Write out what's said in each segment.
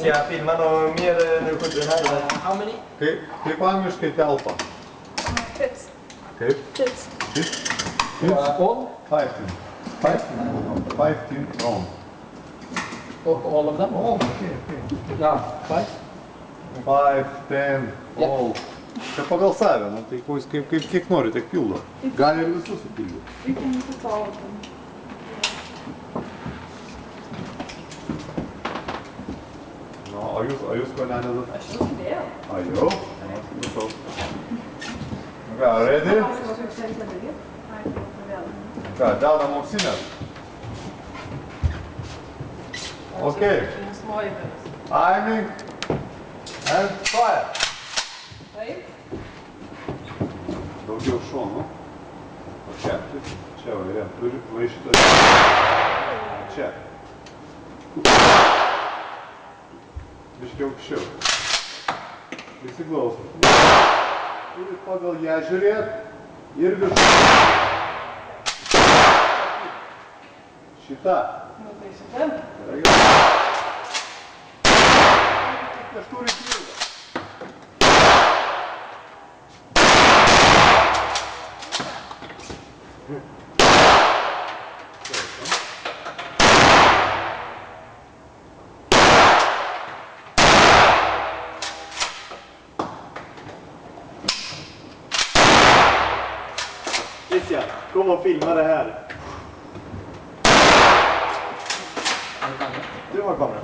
Ska jag filma något mer nu på den här? How many? Kaip angliškai telpa? Fits. Kaip? Fits. All? 15 round. All of them? Okay. Yeah, 5? 5, 10, all. Čia pagal save, nu, tai kiek nori, tiek pildo. Gali ir visus supildyti. We can put all of them. Nu, o jūs ko nededat? Aš jau sudėjau. A, jau? Supratau. Nu ką, ready? Ką, dedam auksinę? Okay. Timing and fire. Taip. Daugiau šonų. O čia va, yra, turi va šitą. Čia. Biškiau aukščiau. Visi klauso. Turit pagal ją žiūrėt ir viršų. Šitą. Nu tai šitą. Kažkur į pildą. Christian, kom och filma det här. Du har kameran.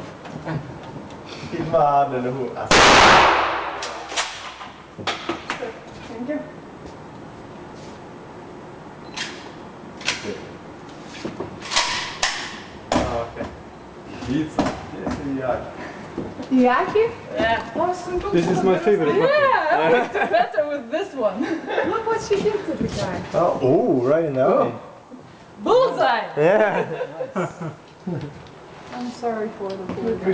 Filma han eller hon. Alltså. Thank you. Okay. Pizza. Det är jag. Yaki? Yeah. Oh, This is my favorite. Yeah, I looked better with this one. Look what she did to the guy. Oh, right now. Bullseye! Yeah. I'm sorry for the bullseye.